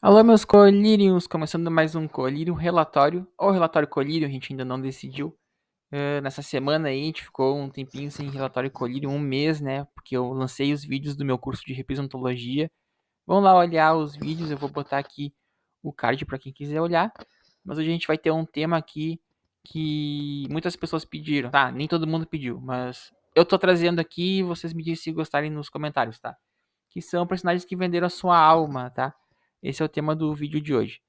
Alô, meus colírios! Começando mais um colírio relatório, ou relatório colírio, a gente ainda não decidiu. Nessa semana aí, a gente ficou um tempinho sem relatório colírio, um mês, né? Porque eu lancei os vídeos do meu curso de representologia. Vão lá olhar os vídeos, eu vou botar aqui o card para quem quiser olhar. Mas hoje a gente vai ter um tema aqui que muitas pessoas pediram, tá? Nem todo mundo pediu, mas eu tô trazendo aqui e vocês me dizem se gostarem nos comentários, tá? Que são personagens que venderam a sua alma, tá? Esse é o tema do vídeo de hoje.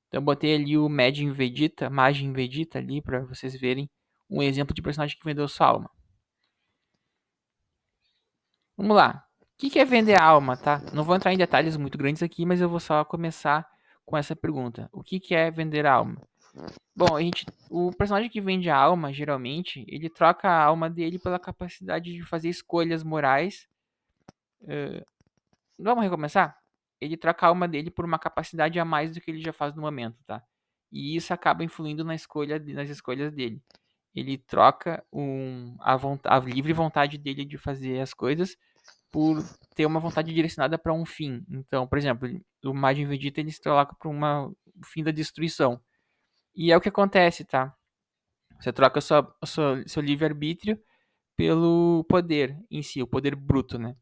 Então eu botei ali o Majin Vegeta ali para vocês verem um exemplo de personagem que vendeu a sua alma. Vamos lá. O que é vender a alma, tá? Não vou entrar em detalhes muito grandes aqui, mas eu vou só começar com essa pergunta. O que é vender a alma? Bom, o personagem que vende a alma, geralmente, ele troca a alma dele pela capacidade de fazer escolhas morais. Vamos recomeçar? Ele troca a alma dele por uma capacidade a mais do que ele já faz no momento, tá? E isso acaba influindo nas escolhas dele. Ele troca a livre vontade dele de fazer as coisas por ter uma vontade direcionada para um fim. Então, por exemplo, o Majin Vegeta ele se troca para o fim da destruição. E é o que acontece, tá? Você troca seu livre-arbítrio pelo poder em si, o poder bruto, né?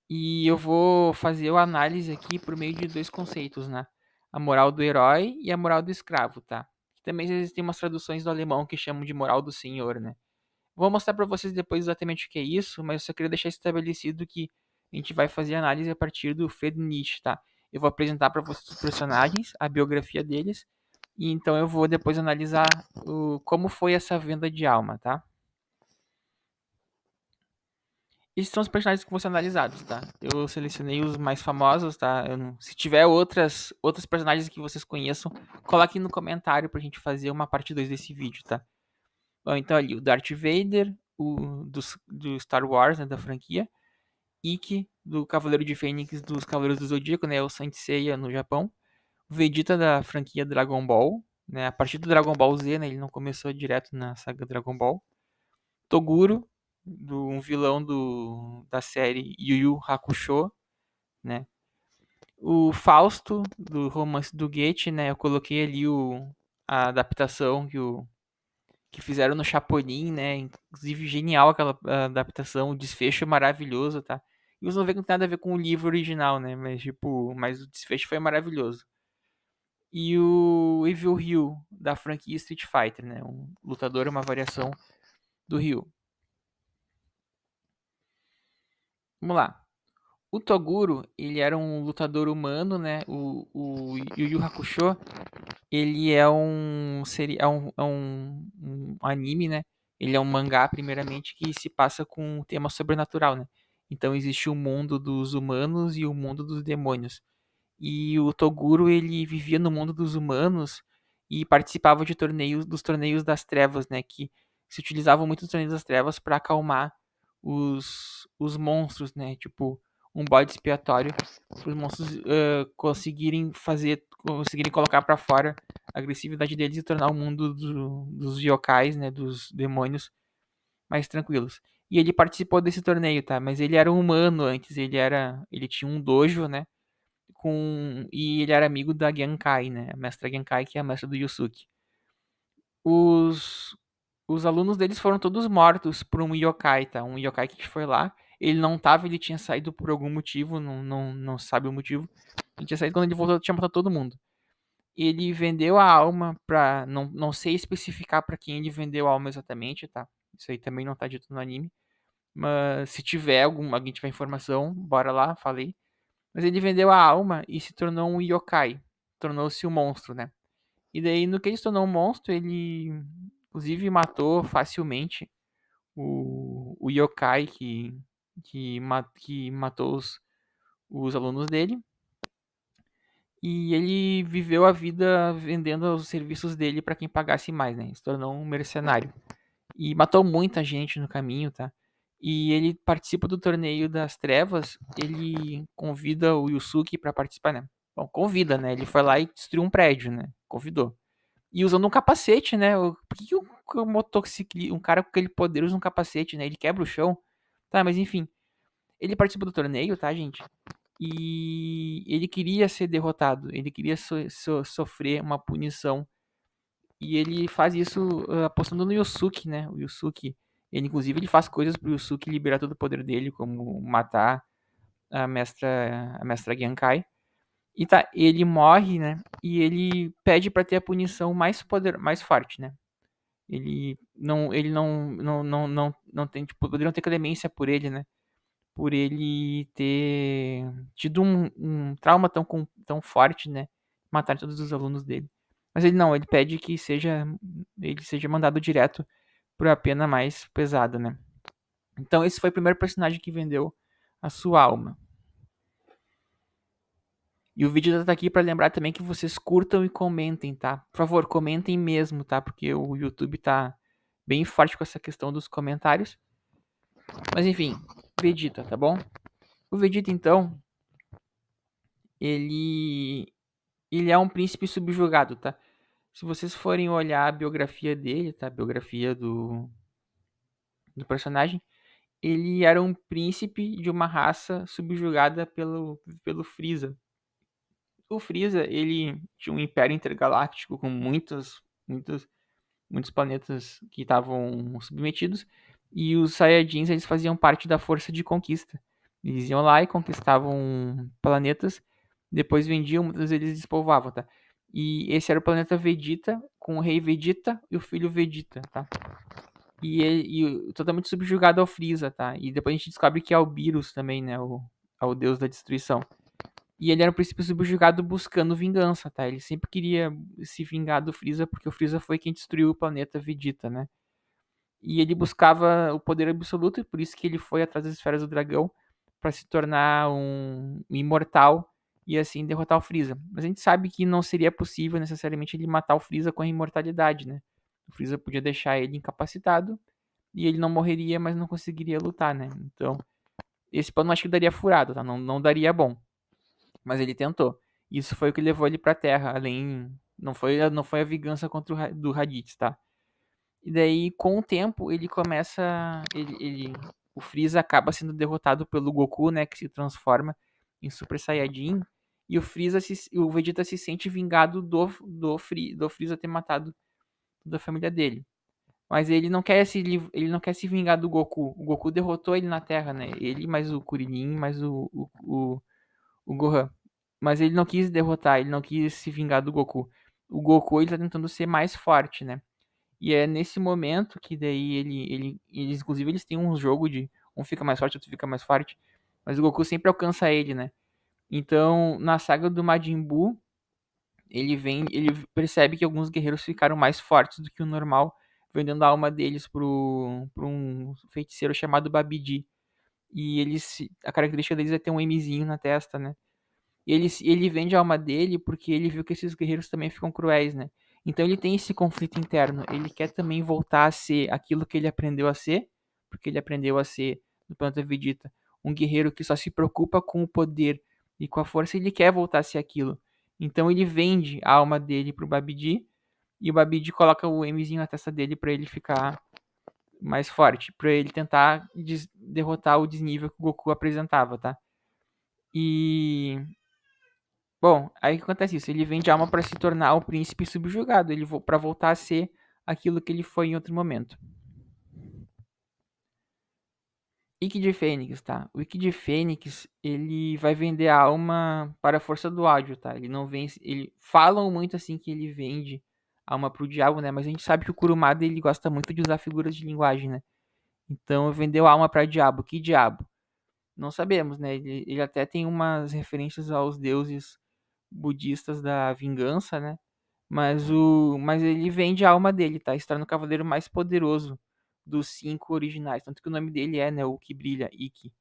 E eu vou fazer a análise aqui por meio de dois conceitos, né? A moral do herói e a moral do escravo, tá? Também existem umas traduções do alemão que chamam de moral do senhor, né? Vou mostrar para vocês depois exatamente o que é isso, mas eu só queria deixar estabelecido que a gente vai fazer a análise a partir do Friedrich Nietzsche, tá? Eu vou apresentar para vocês os personagens, a biografia deles, e então eu vou depois analisar como foi essa venda de alma, tá? Esses são os personagens que vão ser analisados, tá? Eu selecionei os mais famosos, tá? Se tiver outros personagens que vocês conheçam, coloque no comentário pra gente fazer uma parte 2 desse vídeo, tá? Bom, então ali, o Darth Vader, do Star Wars, né, da franquia. Ikki, do Cavaleiro de Fênix dos Cavaleiros do Zodíaco, né? O Saint Seiya no Japão. O Vegeta da franquia Dragon Ball, né? A partir do Dragon Ball Z, né? Ele não começou direto na saga Dragon Ball. Toguro, um vilão da série Yu Yu Hakusho, né? O Fausto, do Romance do Goethe, né? Eu coloquei ali a adaptação que fizeram no Chapolin, né? Inclusive, genial aquela adaptação, o desfecho é maravilhoso, tá? E os não tem nada a ver com o livro original, né? Mas o desfecho foi maravilhoso. E o Evil Ryu, da franquia Street Fighter, né? Um lutador, uma variação do Ryu. Vamos lá. O Toguro, ele era um lutador humano, né? O Yu Yu Hakusho, ele é um anime, né? Ele é um mangá, primeiramente, que se passa com um tema sobrenatural, né? Então existe o mundo dos humanos e o mundo dos demônios. E o Toguro, ele vivia no mundo dos humanos e participava dos torneios das trevas, né? Que se utilizavam muito os torneios das trevas para acalmar os monstros, né? Tipo, um bode expiatório para os monstros conseguirem colocar para fora a agressividade deles e tornar o mundo dos yokais, né? Dos demônios mais tranquilos. E ele participou desse torneio, tá? Mas ele era um humano antes, ele tinha um dojo, né? E ele era amigo da Genkai, né? A mestra Genkai, que é a mestra do Yusuke. Os, os alunos deles foram todos mortos por um yokai, tá? Um yokai que foi lá. Ele não tava, ele tinha saído por algum motivo, não sabe o motivo. Ele tinha saído quando ele voltou, tinha matado todo mundo. Ele vendeu a alma pra. Não sei especificar pra quem ele vendeu a alma exatamente, tá? Isso aí também não tá dito no anime. Mas se tiver alguém tiver informação, bora lá, falei. Mas ele vendeu a alma e se tornou um yokai. Tornou-se um monstro, né? E daí, no que ele se tornou um monstro, ele inclusive matou facilmente o yokai que matou os alunos dele. E ele viveu a vida vendendo os serviços dele para quem pagasse mais, né? Se tornou um mercenário. E matou muita gente no caminho, tá? E ele participa do torneio das trevas. Ele convida o Yusuke para participar, né? Bom, convida, né? Ele foi lá e destruiu um prédio, né? Convidou. E usando um capacete, né? Por que um motociclista, um cara com aquele poder usa um capacete, né? Ele quebra o chão. Tá, mas enfim. Ele participa do torneio, tá, gente? e ele queria ser derrotado, ele queria sofrer uma punição. E ele faz isso apostando no Yusuke, né? O Yusuke, ele inclusive ele faz coisas pro Yusuke liberar todo o poder dele, como matar a mestra Genkai. E tá, ele morre, né? E ele pede pra ter a punição mais forte, né? Ele não tem, tipo, poderiam ter clemência por ele, né? Por ele ter tido um trauma tão forte, né? Matar todos os alunos dele. Mas ele não, ele pede que ele seja mandado direto pra pena mais pesada, né? Então esse foi o primeiro personagem que vendeu a sua alma. E o vídeo tá aqui pra lembrar também que vocês curtam e comentem, tá? Por favor, comentem mesmo, tá? Porque o YouTube tá bem forte com essa questão dos comentários. Mas enfim, Vegeta, tá bom? O Vegeta, então, ele ele é um príncipe subjugado, tá? Se vocês forem olhar a biografia dele, tá? A biografia do personagem, ele era um príncipe de uma raça subjugada pelo Freeza. O Freeza, ele tinha um império intergaláctico com muitos planetas que estavam submetidos, e os Saiyajins, eles faziam parte da força de conquista. Eles iam lá e conquistavam planetas, depois vendiam, muitas vezes eles despovoavam, tá? E esse era o planeta Vegeta, com o rei Vegeta e o filho Vegeta, tá? Totalmente subjugado ao Freeza, tá? E depois a gente descobre que é o Beerus também, né? O deus da destruição. E ele era um príncipe subjugado buscando vingança, tá? Ele sempre queria se vingar do Freeza, porque o Freeza foi quem destruiu o planeta Vegeta, né? E ele buscava o poder absoluto, e por isso que ele foi atrás das esferas do dragão para se tornar um imortal e assim derrotar o Freeza. Mas a gente sabe que não seria possível necessariamente ele matar o Freeza com a imortalidade, né? O Freeza podia deixar ele incapacitado e ele não morreria, mas não conseguiria lutar, né? Então, esse plano acho que daria furado, tá? Não daria bom. Mas ele tentou. Isso foi o que levou ele pra Terra, além não foi a vingança contra do Raditz, tá? E daí, com o tempo, ele começa. O Freeza acaba sendo derrotado pelo Goku, né? Que se transforma em Super Saiyajin. E o Vegeta se sente vingado do Freeza ter matado toda a família dele. Mas ele não quer se vingar do Goku. O Goku derrotou ele na Terra, né? Ele mais o Kuririn, mais o Gohan. Mas ele não quis derrotar, ele não quis se vingar do Goku. O Goku, ele tá tentando ser mais forte, né? E é nesse momento que daí eles inclusive, eles têm um jogo de um fica mais forte, outro fica mais forte. Mas o Goku sempre alcança ele, né? Então, na saga do Majin Buu, ele percebe que alguns guerreiros ficaram mais fortes do que o normal, vendendo a alma deles pro um feiticeiro chamado Babidi. E a característica deles é ter um Mzinho na testa, né? Ele vende a alma dele porque ele viu que esses guerreiros também ficam cruéis, né? Então ele tem esse conflito interno. Ele quer também voltar a ser aquilo que ele aprendeu a ser, porque ele aprendeu a ser, no planeta Vegeta, um guerreiro que só se preocupa com o poder e com a força. Ele quer voltar a ser aquilo. Então ele vende a alma dele pro Babidi e o Babidi coloca o Mzinho na testa dele para ele ficar mais forte, para ele tentar derrotar o desnível que o Goku apresentava, tá? E bom, aí que acontece isso? Ele vende alma para se tornar o príncipe subjugado, ele para voltar a ser aquilo que ele foi em outro momento. Ikki de Fênix, tá? O Ikki de Fênix, ele vai vender a alma para a força do ódio, tá? Ele não vende, falam muito assim que ele vende alma pro diabo, né? Mas a gente sabe que o Kurumada ele gosta muito de usar figuras de linguagem, né? Então vendeu a alma para diabo. Que diabo? Não sabemos, né? Ele até tem umas referências aos deuses budistas da vingança, né? Mas ele vende a alma dele, tá? Se torna o cavaleiro mais poderoso dos 5 originais. Tanto que o nome dele é, né? O que brilha, Ikki,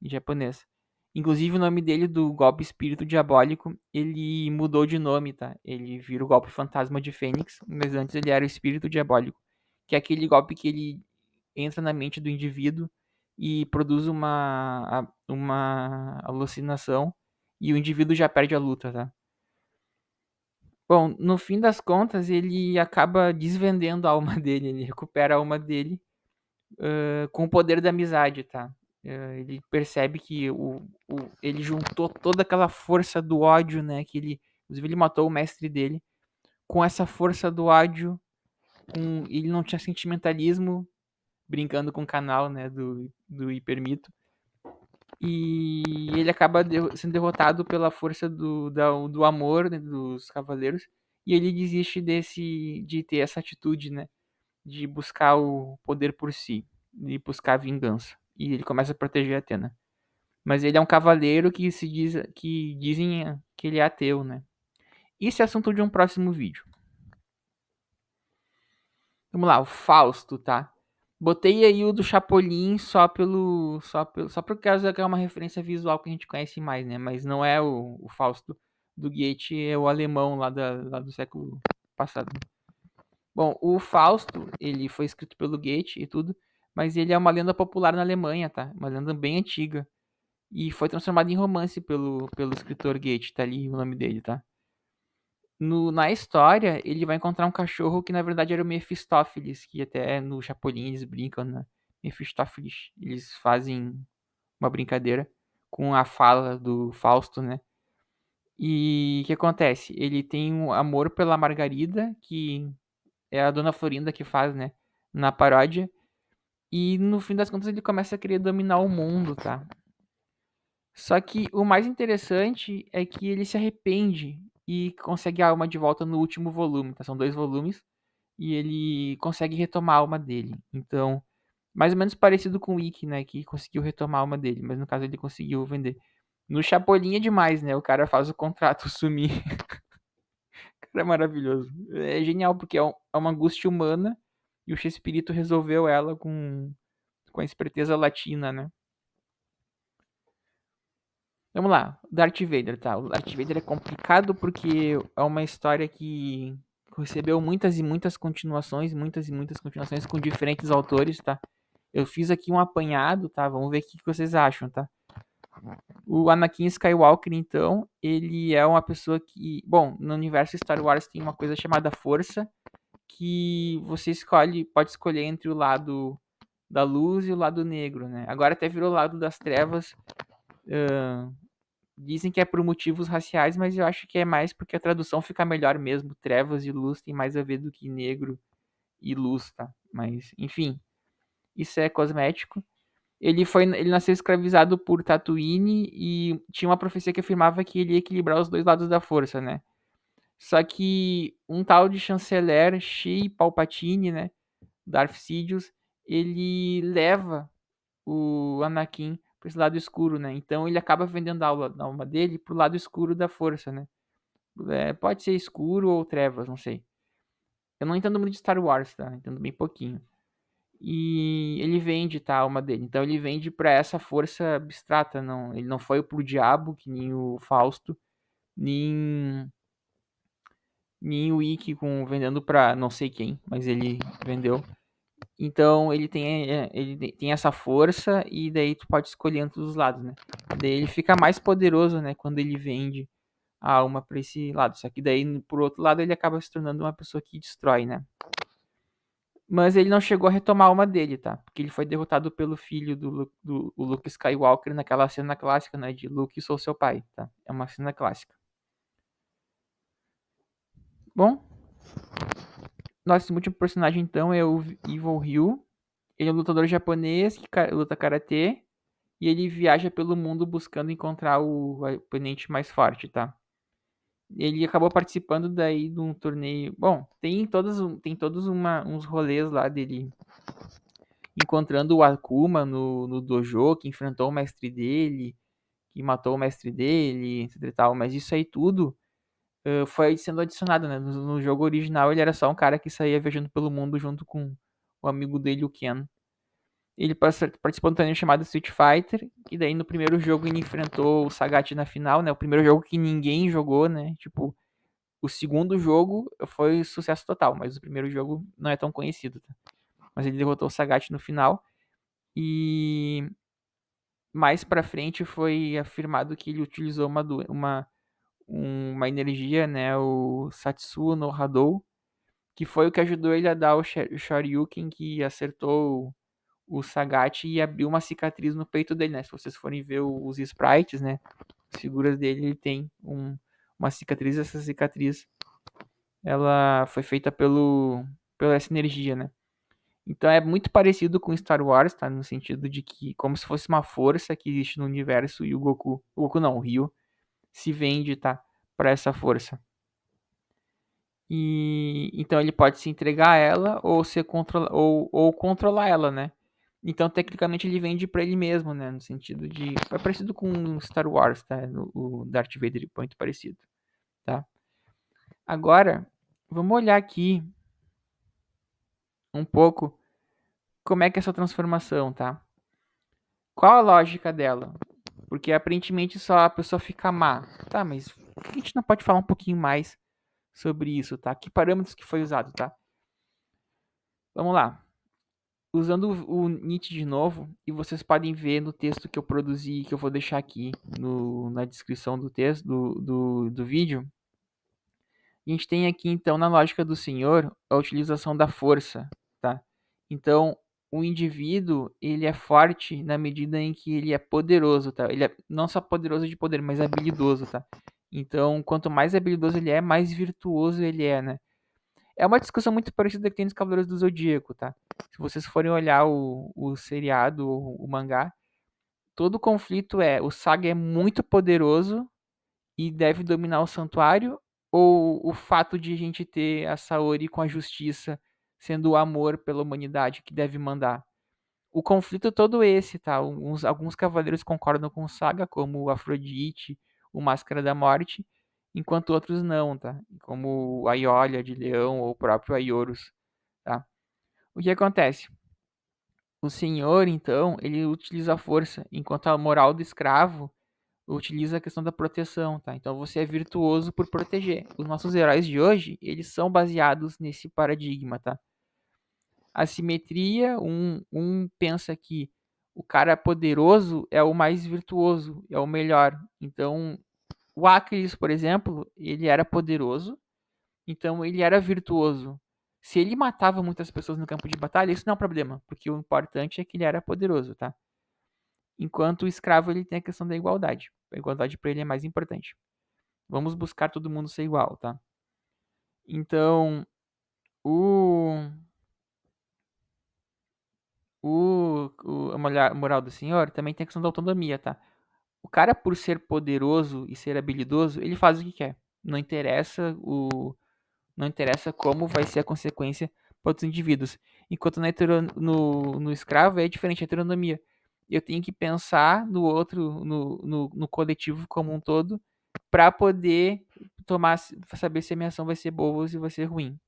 em japonês. Inclusive o nome dele do golpe espírito diabólico, ele mudou de nome, tá? Ele vira o golpe fantasma de Fênix, mas antes ele era o espírito diabólico. Que é aquele golpe que ele entra na mente do indivíduo e produz uma alucinação e o indivíduo já perde a luta, tá? Bom, no fim das contas, ele acaba desvendando a alma dele, ele recupera a alma dele com o poder da amizade, tá? Ele percebe que ele juntou toda aquela força do ódio, né? Que ele, inclusive, ele matou o mestre dele com essa força do ódio. Ele não tinha sentimentalismo, brincando com o canal, né? Do Hipermito. E ele acaba sendo derrotado pela força do amor, né, dos cavaleiros. E ele desiste de ter essa atitude, né? De buscar o poder por si, de buscar a vingança. E ele começa a proteger a Atena. Mas ele é um cavaleiro que dizem que ele é ateu, né? Isso é assunto de um próximo vídeo. Vamos lá, o Fausto, tá? Botei aí o do Chapolin só por causa que é uma referência visual que a gente conhece mais, né? Mas não é o Fausto do Goethe, é o alemão lá do século passado. Bom, o Fausto, ele foi escrito pelo Goethe e tudo, mas ele é uma lenda popular na Alemanha, tá? Uma lenda bem antiga. E foi transformado em romance pelo escritor Goethe, tá ali o nome dele, tá? Na história, ele vai encontrar um cachorro que na verdade era o Mephistófeles, que até no Chapolin eles brincam, né? Mephistófeles, eles fazem uma brincadeira com a fala do Fausto, né? E o que acontece? Ele tem um amor pela Margarida, que é a Dona Florinda que faz, né? Na paródia. E no fim das contas ele começa a querer dominar o mundo, tá? Só que o mais interessante é que ele se arrepende e consegue a alma de volta no último volume, tá? São 2 volumes e ele consegue retomar a alma dele. Então, mais ou menos parecido com o Ikki, né, que conseguiu retomar a alma dele, mas no caso ele conseguiu vender. No Chapolin é demais, né? O cara faz o contrato sumir. Cara, é maravilhoso. É genial porque é uma angústia humana e o Chespirito resolveu ela com a esperteza latina, né? Vamos lá, Darth Vader, tá? O Darth Vader é complicado porque é uma história que recebeu muitas e muitas continuações com diferentes autores, tá? Eu fiz aqui um apanhado, tá? Vamos ver o que vocês acham, tá? O Anakin Skywalker, então, ele é uma pessoa que, bom, no universo Star Wars tem uma coisa chamada Força, que você pode escolher entre o lado da luz e o lado negro, né? Agora até virou o lado das trevas. Uh, Dizem que é por motivos raciais, mas eu acho que é mais porque a tradução fica melhor mesmo. Trevas e luz tem mais a ver do que negro e luz, tá? Mas, enfim, isso é cosmético. Ele nasceu escravizado por Tatooine e tinha uma profecia que afirmava que ele ia equilibrar os dois lados da força, né? Só que um tal de chanceler Shea Palpatine, né, Darth Sidious, ele leva o Anakin para esse lado escuro, né? Então ele acaba vendendo a alma dele pro lado escuro da força, né? Pode ser escuro ou trevas, não sei. Eu não entendo muito de Star Wars, tá? Entendo bem pouquinho. E ele vende, tá, a alma dele. Então ele vende para essa força abstrata, não. Ele não foi pro diabo, que nem o Fausto, nem, nem o Ikki vendendo pra não sei quem, mas ele vendeu. Então ele tem essa força e daí tu pode escolher entre os lados, né? Daí ele fica mais poderoso, né, quando ele vende a alma pra esse lado. Só que daí, por outro lado, ele acaba se tornando uma pessoa que destrói, né? Mas ele não chegou a retomar a alma dele, tá? Porque ele foi derrotado pelo filho do Luke Skywalker naquela cena clássica, né? De Luke, sou seu pai, tá? É uma cena clássica. Bom, nosso último personagem então é o Evil Ryu. Ele é um lutador japonês que luta karatê e ele viaja pelo mundo buscando encontrar o oponente mais forte, tá? Ele acabou participando daí de um torneio. Bom, tem todos uns rolês lá dele encontrando o Akuma no dojo, que enfrentou o mestre dele, que matou o mestre dele, etc e tal. Mas isso aí tudo foi sendo adicionado, né? No jogo original ele era só um cara que saía viajando pelo mundo junto com o amigo dele, o Ken. Ele participou de um torneio chamado Street Fighter, e daí no primeiro jogo ele enfrentou o Sagat na final, né? O primeiro jogo que ninguém jogou, né? Tipo, o segundo jogo foi sucesso total, mas o primeiro jogo não é tão conhecido, tá? Mas ele derrotou o Sagat no final. E mais pra frente foi afirmado que ele utilizou uma energia, né? O Satsuo no Hadou, que foi o que ajudou ele a dar o Shoryuken que acertou o Sagat e abriu uma cicatriz no peito dele, né? Se vocês forem ver os sprites, né? As figuras dele, ele tem uma cicatriz. Essa cicatriz, ela foi feita pela essa energia, né? Então é muito parecido com Star Wars, tá? No sentido de que, como se fosse uma força que existe no universo e o Goku não, o Ryu, se vende, tá? Pra essa força. E então ele pode se entregar a ela ou ou controlar ela, né? Então tecnicamente ele vende pra ele mesmo, né? No sentido de é parecido com Star Wars, tá? O Darth Vader é muito parecido, tá? Agora vamos olhar aqui um pouco como é que é essa transformação, tá? Qual a lógica dela? Porque aparentemente só a pessoa fica má. Tá, mas por que a gente não pode falar um pouquinho mais sobre isso, tá? Que parâmetros que foi usado, tá? Vamos lá. Usando o Nietzsche de novo, e vocês podem ver no texto que eu produzi, que eu vou deixar aqui na descrição do texto, do vídeo, a gente tem aqui, então, na lógica do senhor, a utilização da força, tá? Então, o indivíduo, ele é forte na medida em que ele é poderoso, tá? Ele é não só poderoso de poder, mas habilidoso, tá? Então, quanto mais habilidoso ele é, mais virtuoso ele é, né? É uma discussão muito parecida que tem nos Cavaleiros do Zodíaco, tá? Se vocês forem olhar o seriado, o mangá, todo o conflito é o Saga é muito poderoso e deve dominar o santuário, ou o fato de a gente ter a Saori com a justiça sendo o amor pela humanidade que deve mandar. O conflito é todo esse, tá? Alguns cavaleiros concordam com o Saga, como o Afrodite, o Máscara da Morte, enquanto outros não, tá? Como a Iolia de Leão ou o próprio Aioros, tá? O que acontece? O senhor, então, ele utiliza a força, enquanto a moral do escravo utiliza a questão da proteção, tá? Então você é virtuoso por proteger. Os nossos heróis de hoje, eles são baseados nesse paradigma, tá? A simetria, um pensa que o cara poderoso é o mais virtuoso, é o melhor. Então, o Aquiles, por exemplo, ele era poderoso, então ele era virtuoso. Se ele matava muitas pessoas no campo de batalha, isso não é um problema, porque o importante é que ele era poderoso, tá? Enquanto o escravo ele tem a questão da igualdade. A igualdade para ele é mais importante. Vamos buscar todo mundo ser igual, tá? Então, o, a moral do senhor também tem a questão da autonomia, tá? O cara, por ser poderoso e ser habilidoso, ele faz o que quer. Não interessa como vai ser a consequência para outros indivíduos. Enquanto no escravo é diferente, a heteronomia. Eu tenho que pensar no outro, no coletivo como um todo, para poder saber se a minha ação vai ser boa ou se vai ser ruim.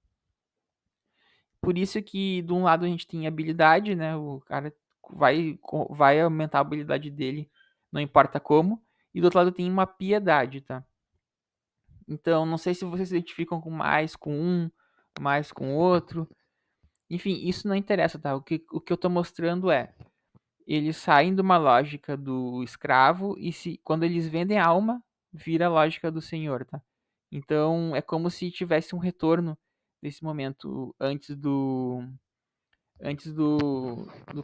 Por isso que, de um lado, a gente tem habilidade, né? O cara vai aumentar a habilidade dele, não importa como. E do outro lado tem uma piedade, tá? Então, não sei se vocês se identificam com mais com outro. Enfim, isso não interessa, tá? O que eu tô mostrando é, eles saem de uma lógica do escravo e quando eles vendem a alma, vira a lógica do senhor, tá? Então, é como se tivesse um retorno desse momento antes do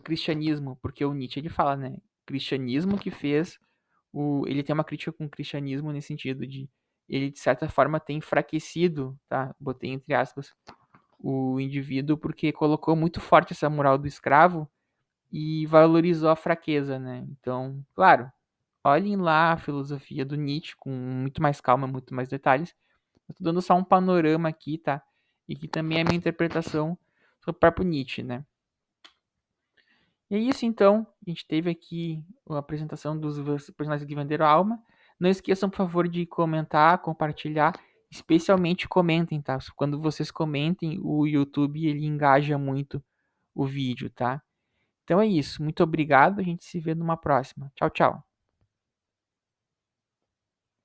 cristianismo, porque o Nietzsche ele fala, né? Cristianismo que fez ele tem uma crítica com o cristianismo nesse sentido de ele de certa forma ter enfraquecido, tá? Botei entre aspas o indivíduo porque colocou muito forte essa moral do escravo e valorizou a fraqueza, né? Então, claro, olhem lá a filosofia do Nietzsche com muito mais calma, muito mais detalhes. Eu tô dando só um panorama aqui, tá? E que também é a minha interpretação sobre o próprio Nietzsche, né? E é isso então. A gente teve aqui a apresentação dos personagens que venderam a alma. Não esqueçam, por favor, de comentar, compartilhar. Especialmente comentem, tá? Quando vocês comentem, o YouTube ele engaja muito o vídeo, tá? Então é isso. Muito obrigado. A gente se vê numa próxima. Tchau, tchau.